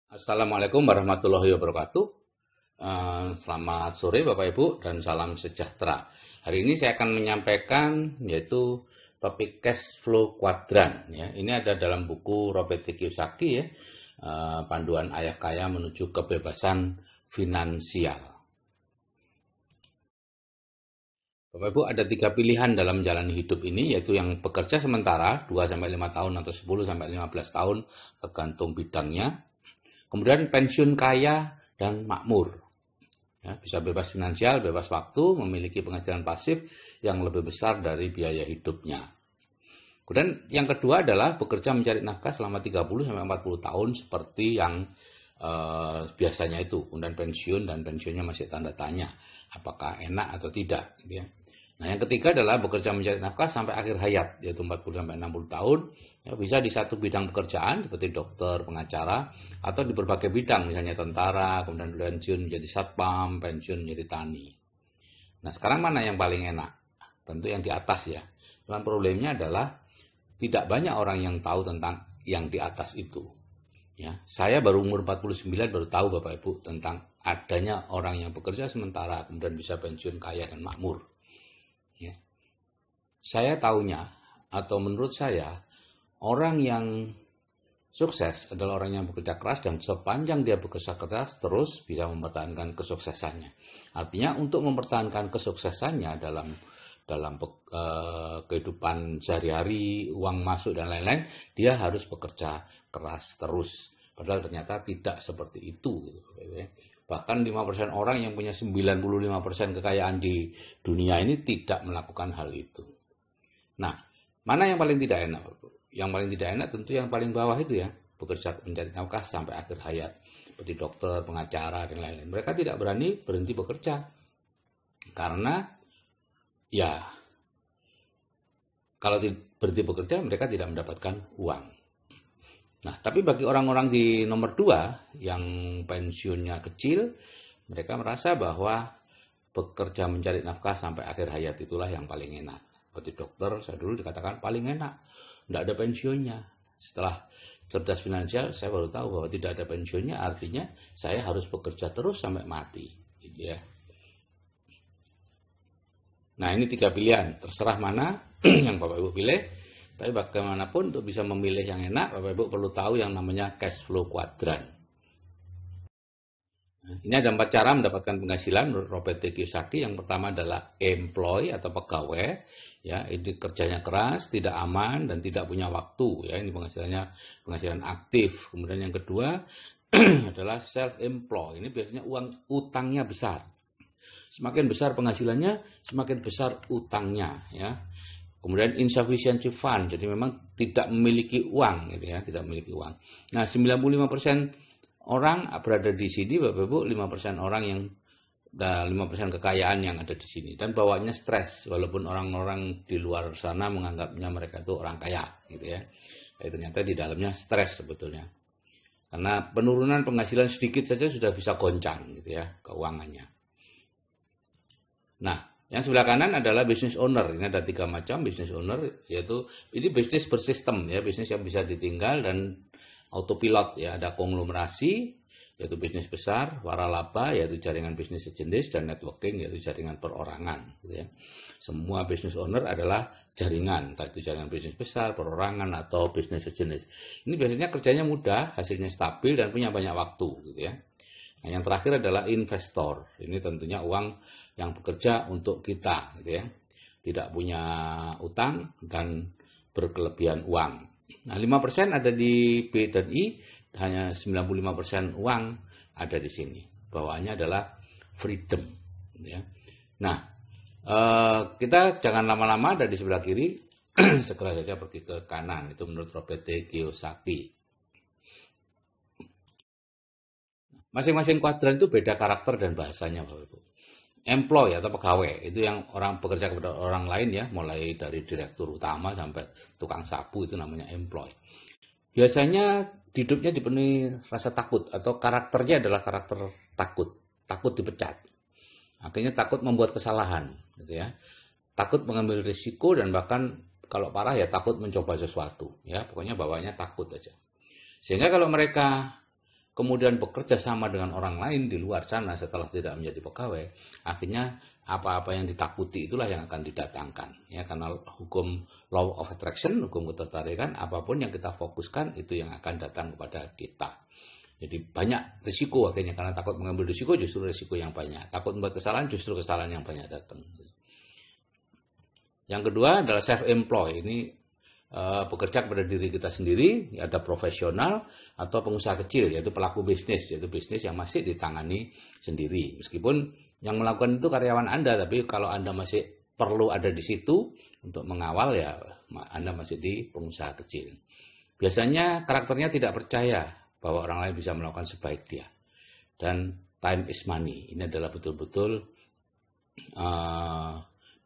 Assalamualaikum warahmatullahi wabarakatuh. Selamat sore Bapak Ibu dan salam sejahtera. Hari ini saya akan menyampaikan yaitu topik cash flow kuadran. Ya, ini ada dalam buku Robert T. Kiyosaki ya, Panduan Ayah Kaya Menuju Kebebasan Finansial. Bapak Ibu, ada 3 pilihan dalam menjalani hidup ini, yaitu yang bekerja sementara 2-5 tahun atau 10-15 tahun tergantung bidangnya. Kemudian pensiun kaya dan makmur. Ya, bisa bebas finansial, bebas waktu, memiliki penghasilan pasif yang lebih besar dari biaya hidupnya. Kemudian yang kedua adalah bekerja mencari nafkah selama 30-40 tahun seperti yang biasanya itu. Kemudian pensiun, dan pensiunnya masih tanda tanya. Apakah enak atau tidak. Gitu ya. Nah, yang ketiga adalah bekerja mencari nafkah sampai akhir hayat, yaitu 40-60 tahun. Ya, bisa di satu bidang pekerjaan seperti dokter, pengacara, atau di berbagai bidang, misalnya tentara, kemudian pensiun menjadi satpam, pensiun menjadi tani. Nah, sekarang mana yang paling enak? Tentu yang di atas ya. Cuman problemnya adalah tidak banyak orang yang tahu tentang yang di atas itu. Ya, saya baru umur 49 baru tahu Bapak Ibu tentang adanya orang yang bekerja sementara kemudian bisa pensiun kaya dan makmur. Ya. Saya tahunya atau menurut saya orang yang sukses adalah orang yang bekerja keras dan sepanjang dia bekerja keras terus bisa mempertahankan kesuksesannya. Artinya untuk mempertahankan kesuksesannya dalam kehidupan sehari-hari, uang masuk dan lain-lain, dia harus bekerja keras terus. Padahal ternyata tidak seperti itu. Bahkan 5% orang yang punya 95% kekayaan di dunia ini tidak melakukan hal itu. Nah, mana yang paling tidak enak? Yang paling tidak enak tentu yang paling bawah itu ya, bekerja mencari nafkah sampai akhir hayat. Seperti dokter, pengacara, dan lain-lain. Mereka tidak berani berhenti bekerja. Karena ya, kalau berhenti bekerja mereka tidak mendapatkan uang. Nah, tapi bagi orang-orang di nomor 2 yang pensiunnya kecil, mereka merasa bahwa bekerja mencari nafkah sampai akhir hayat itulah yang paling enak. Seperti dokter, saya dulu dikatakan paling enak, tidak ada pensiunnya. Setelah cerdas finansial, saya baru tahu bahwa tidak ada pensiunnya, artinya saya harus bekerja terus sampai mati. Gitu ya. Nah, ini 3 pilihan, terserah mana yang Bapak Ibu pilih. Tapi bagaimanapun untuk bisa memilih yang enak, Bapak Ibu perlu tahu yang namanya cash flow kuadran. Nah, ini ada 4 cara mendapatkan penghasilan menurut Robert T. Kiyosaki. Yang pertama adalah employee atau pegawai. Ya, ini kerjanya keras, tidak aman, dan tidak punya waktu. Ya, ini penghasilan aktif. Kemudian yang kedua adalah self-employed. Ini biasanya utangnya besar. Semakin besar penghasilannya, semakin besar utangnya. Ya. Kemudian insufficiency fund, jadi memang tidak memiliki uang, gitu ya, tidak memiliki uang. Nah, 95% orang berada di sini, Bapak Ibu, 5% orang yang 5% kekayaan yang ada di sini, dan bawaannya stres, walaupun orang-orang di luar sana menganggapnya mereka itu orang kaya, gitu ya. Tapi ternyata di dalamnya stres sebetulnya. Karena penurunan penghasilan sedikit saja sudah bisa goncang, gitu ya, keuangannya. Nah, yang sebelah kanan adalah business owner. Ini ada 3 macam business owner, yaitu ini bisnis bersistem ya, bisnis yang bisa ditinggal dan autopilot ya. Ada konglomerasi, yaitu bisnis besar, waralaba yaitu jaringan bisnis sejenis, dan networking yaitu jaringan perorangan. Gitu ya. Semua business owner adalah jaringan, entah itu jaringan bisnis besar, perorangan atau bisnis sejenis. Ini biasanya kerjanya mudah, hasilnya stabil dan punya banyak waktu. Gitu ya. Nah, yang terakhir adalah investor. Ini tentunya uang yang bekerja untuk kita, gitu ya. Tidak punya utang dan berkelebihan uang. Nah, 5% ada di B dan I, hanya 95% uang ada di sini. Bawaannya adalah freedom, gitu ya. Nah, kita jangan lama-lama ada di sebelah kiri, segera saja pergi ke kanan. Itu menurut Robert T. Kiyosaki. Masing-masing kuadran itu beda karakter dan bahasanya, Bapak Ibu. Employee atau pegawai itu yang orang bekerja kepada orang lain ya, mulai dari direktur utama sampai tukang sapu, itu namanya employee. Biasanya hidupnya dipenuhi rasa takut atau karakternya adalah karakter takut dipecat. Akhirnya takut membuat kesalahan, gitu ya. Takut mengambil risiko dan bahkan kalau parah ya takut mencoba sesuatu, ya. Pokoknya bawahnya takut aja. Sehingga kalau mereka kemudian bekerja sama dengan orang lain di luar sana setelah tidak menjadi pegawai, akhirnya apa-apa yang ditakuti itulah yang akan didatangkan. Ya, karena hukum law of attraction, hukum ketertarikan, apapun yang kita fokuskan itu yang akan datang kepada kita. Jadi banyak risiko akhirnya, karena takut mengambil risiko, justru risiko yang banyak. Takut membuat kesalahan, justru kesalahan yang banyak datang. Yang kedua adalah self-employed. Ini bekerja kepada diri kita sendiri, ada profesional atau pengusaha kecil, yaitu pelaku bisnis, yaitu bisnis yang masih ditangani sendiri. Meskipun yang melakukan itu karyawan Anda, tapi kalau Anda masih perlu ada di situ untuk mengawal, ya Anda masih di pengusaha kecil. Biasanya karakternya tidak percaya bahwa orang lain bisa melakukan sebaik dia. Dan time is money. Ini adalah betul-betul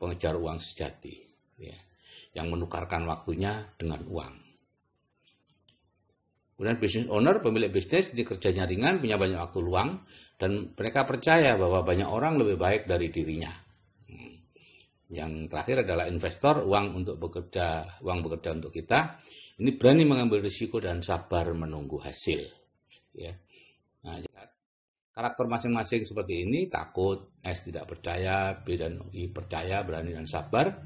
pengejar uang sejati. Ya, yang menukarkan waktunya dengan uang. Kemudian business owner, pemilik bisnis, ini kerjanya ringan, punya banyak waktu luang, dan mereka percaya bahwa banyak orang lebih baik dari dirinya. Yang terakhir adalah investor, uang bekerja untuk kita. Ini berani mengambil risiko dan sabar menunggu hasil. Ya. Nah, karakter masing-masing seperti ini, takut, S tidak percaya, B dan I percaya, berani dan sabar.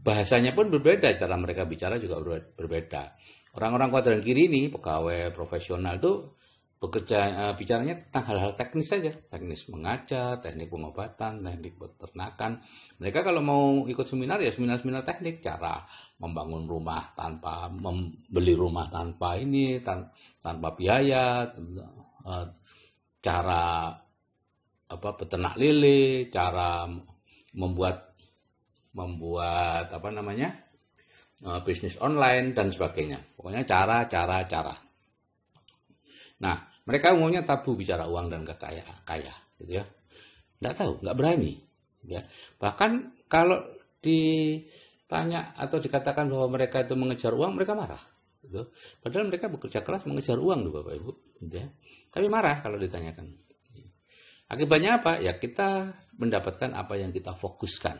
Bahasanya pun berbeda, cara mereka bicara juga berbeda. Orang-orang kuadran kiri ini, pegawai profesional itu bicaranya tentang hal-hal teknis saja. Teknis mengajar, teknik pengobatan, teknik peternakan. Mereka kalau mau ikut seminar, ya seminar-seminar teknik. Cara membangun rumah tanpa, membeli rumah tanpa ini, tanpa biaya, cara peternak lele, cara membuat bisnis online dan sebagainya. Pokoknya cara. Nah, mereka umumnya tabu bicara uang dan kaya, gitu ya. Nggak tahu, nggak berani. Ya. Bahkan kalau ditanya atau dikatakan bahwa mereka itu mengejar uang, mereka marah. Gitu. Padahal mereka bekerja keras mengejar uang, Bapak Ibu. Gitu ya. Tapi marah kalau ditanyakan. Akibatnya apa? Ya kita mendapatkan apa yang kita fokuskan.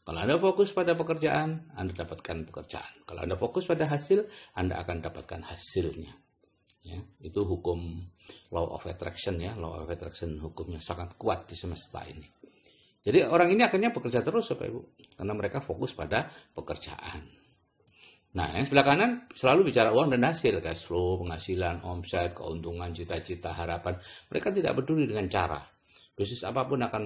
Kalau Anda fokus pada pekerjaan, Anda dapatkan pekerjaan. Kalau Anda fokus pada hasil, Anda akan dapatkan hasilnya. Ya, itu hukum law of attraction, ya. Law of attraction hukumnya sangat kuat di semesta ini. Jadi orang ini akhirnya bekerja terus, Bapak Ibu, karena mereka fokus pada pekerjaan. Nah, yang sebelah kanan selalu bicara uang dan hasil, cash flow, penghasilan, omset, keuntungan, cita-cita, harapan. Mereka tidak peduli dengan cara. Bisnis apapun akan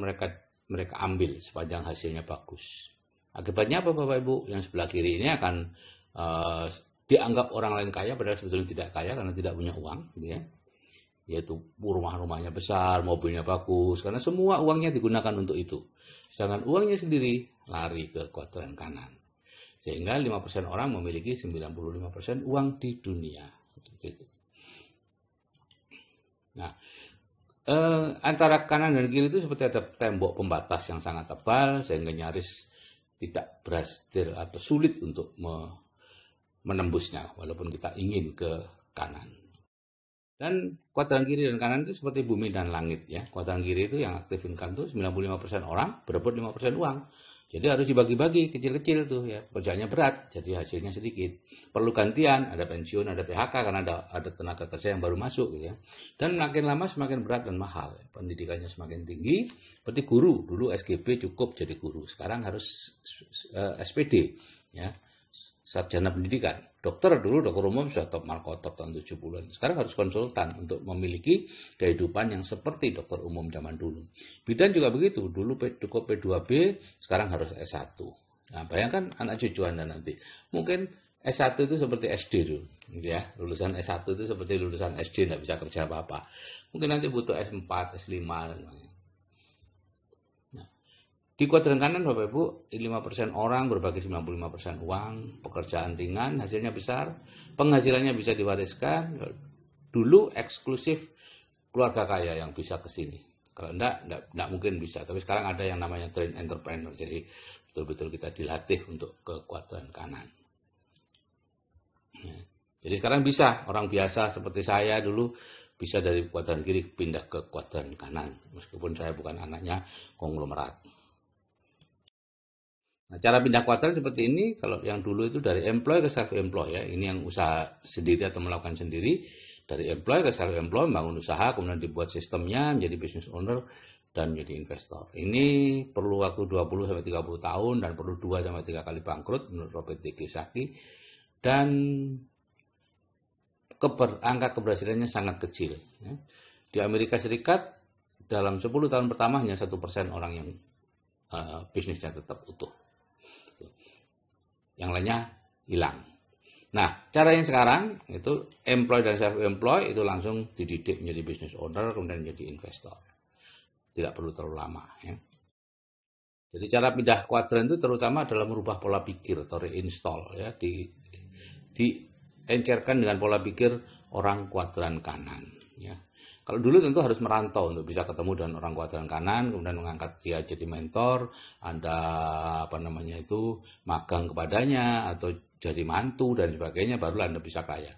mereka ambil sepanjang hasilnya bagus. Akibatnya apa, Bapak Ibu? Yang sebelah kiri ini akan dianggap orang lain kaya, padahal sebetulnya tidak kaya karena tidak punya uang, gitu ya. Yaitu rumahnya besar, mobilnya bagus, karena semua uangnya digunakan untuk itu. Sedangkan uangnya sendiri lari ke kuadran kanan. Sehingga 5% orang memiliki 95% uang di dunia. Gitu. Nah, antara kanan dan kiri itu seperti ada tembok pembatas yang sangat tebal, sehingga nyaris tidak berhasil atau sulit untuk menembusnya, walaupun kita ingin ke kanan. Dan kuadran kiri dan kanan itu seperti bumi dan langit, ya. Kuadran kiri itu yang aktif income itu 95% orang berebut 5% uang. Jadi harus dibagi-bagi kecil-kecil tuh, ya. Kerjanya berat, jadi hasilnya sedikit. Perlu gantian, ada pensiun, ada PHK karena ada tenaga kerja yang baru masuk, gitu ya. Dan makin lama semakin berat dan mahal. Pendidikannya semakin tinggi. Seperti guru, dulu SGB cukup jadi guru, sekarang harus SPD, ya. Sarjana pendidikan. Dokter dulu, dokter umum sudah top markotop tahun 70-an. Sekarang harus konsultan untuk memiliki kehidupan yang seperti dokter umum zaman dulu. Bidan juga begitu. Dulu cukup P2B, sekarang harus S1. Nah, bayangkan anak cucu Anda nanti. Mungkin S1 itu seperti SD dulu. Ya, lulusan S1 itu seperti lulusan SD, tidak bisa kerja apa-apa. Mungkin nanti butuh S4, S5, dan lain-lain. Di kuadran kanan, Bapak Ibu, 5% orang berbagi 95% uang, pekerjaan ringan, hasilnya besar, penghasilannya bisa diwariskan. Dulu eksklusif keluarga kaya yang bisa ke sini. Kalau enggak mungkin bisa. Tapi sekarang ada yang namanya train entrepreneur. Jadi betul-betul kita dilatih untuk ke kuadran kanan. Jadi sekarang bisa, orang biasa seperti saya dulu bisa dari kuadran kiri pindah ke kuadran kanan. Meskipun saya bukan anaknya konglomerat. Nah, cara pindah kuadran seperti ini, kalau yang dulu itu dari employee ke self-employed, ya, ini yang usaha sendiri atau melakukan sendiri, dari employee ke self employed, membangun usaha, kemudian dibuat sistemnya menjadi business owner dan menjadi investor. Ini perlu waktu 20 sampai 30 tahun dan perlu 2 sampai 3 kali bangkrut menurut Robert T. Kiyosaki, dan angka keberhasilannya sangat kecil. Di Amerika Serikat dalam 10 tahun pertama hanya 1% orang yang bisnisnya tetap utuh. Yang lainnya hilang. Nah, cara yang sekarang itu employee dan self-employed itu langsung dididik menjadi business owner, kemudian menjadi investor. Tidak perlu terlalu lama. Ya. Jadi cara pindah kuadran itu terutama adalah merubah pola pikir atau reinstall. Ya. Diencerkan dengan pola pikir orang kuadran kanan. Ya. Kalau dulu tentu harus merantau untuk bisa ketemu dengan orang kuadran kanan, kemudian mengangkat dia jadi mentor, Anda magang kepadanya atau jadi mantu dan sebagainya, barulah Anda bisa kaya.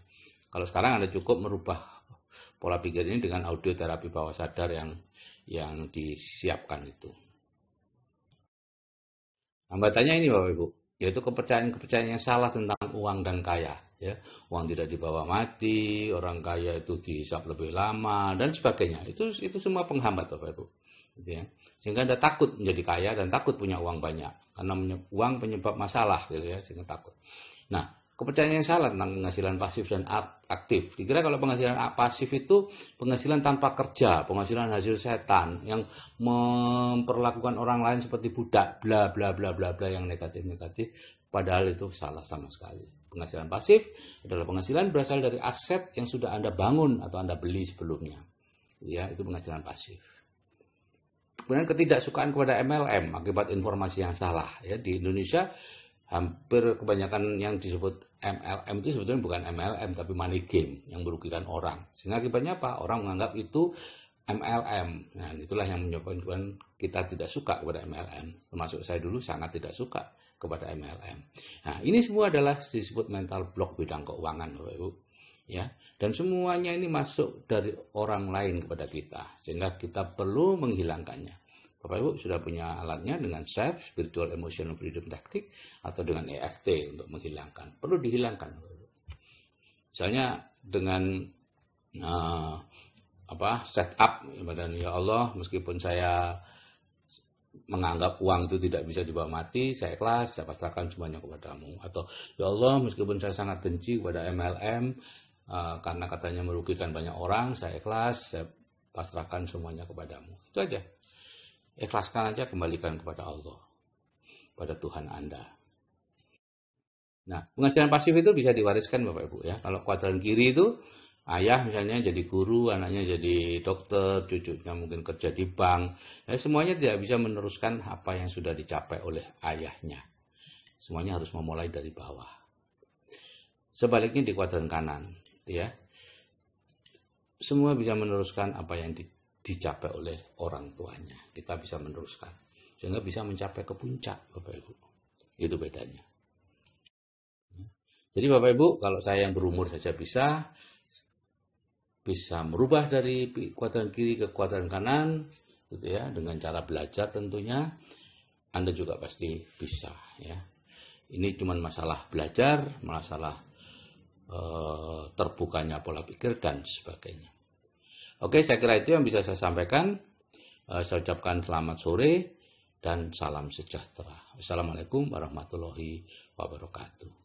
Kalau sekarang Anda cukup merubah pola pikir ini dengan audio terapi bawah sadar yang disiapkan itu. Hambatannya ini Bapak Ibu, yaitu kepercayaan yang salah tentang uang dan kaya. Ya, uang tidak dibawa mati, orang kaya itu dihisap lebih lama dan sebagainya. Itu semua penghambat Bapak Ibu. Gitu ya. Sehingga Anda takut menjadi kaya dan takut punya uang banyak karena uang penyebab masalah gitu ya, sehingga takut. Nah, kepercayaan yang salah tentang penghasilan pasif dan aktif. Dikira kalau penghasilan pasif itu penghasilan tanpa kerja, penghasilan hasil setan yang memperlakukan orang lain seperti budak, bla bla bla bla bla yang negatif-negatif, padahal itu salah sama sekali. Penghasilan pasif adalah penghasilan berasal dari aset yang sudah Anda bangun atau Anda beli sebelumnya. Ya, itu penghasilan pasif. Kemudian ketidaksukaan kepada MLM akibat informasi yang salah. Ya, di Indonesia hampir kebanyakan yang disebut MLM itu sebetulnya bukan MLM tapi money game yang merugikan orang. Sehingga akibatnya apa? Orang menganggap itu MLM. Nah, itulah yang menyebabkan kita tidak suka kepada MLM. Termasuk saya dulu sangat tidak suka kepada MLM. Nah, ini semua adalah disebut mental block bidang keuangan, Bapak Ibu. Ya, dan semuanya ini masuk dari orang lain kepada kita, sehingga kita perlu menghilangkannya. Bapak Ibu sudah punya alatnya dengan SEF, Spiritual Emotional Freedom Technique, atau dengan EFT untuk menghilangkan. Perlu dihilangkan. Misalnya dengan setup, ya Allah, meskipun saya menganggap uang itu tidak bisa dibawa mati, saya ikhlas, saya pasrahkan semuanya kepadamu. Atau ya Allah, meskipun saya sangat benci kepada MLM, karena katanya merugikan banyak orang, saya ikhlas, saya pasrahkan semuanya kepadamu. Itu aja. Ikhlaskan aja, kembalikan kepada Allah, pada Tuhan Anda. Nah, penghasilan pasif itu bisa diwariskan Bapak Ibu ya. Kalau kuadran kiri itu ayah misalnya jadi guru, anaknya jadi dokter, cucunya mungkin kerja di bank. Ya, semuanya tidak bisa meneruskan apa yang sudah dicapai oleh ayahnya. Semuanya harus memulai dari bawah. Sebaliknya di kuadran kanan, ya. Semua bisa meneruskan apa yang dicapai oleh orang tuanya. Kita bisa meneruskan. Sehingga bisa mencapai ke puncak, Bapak Ibu. Itu bedanya. Jadi Bapak Ibu, kalau saya yang berumur saja bisa merubah dari kuadran kiri ke kuadran kanan, gitu ya, dengan cara belajar tentunya. Anda juga pasti bisa, ya. Ini cuma masalah belajar, masalah terbukanya pola pikir dan sebagainya. Oke, saya kira itu yang bisa saya sampaikan. Saya ucapkan selamat sore dan salam sejahtera. Wassalamualaikum warahmatullahi wabarakatuh.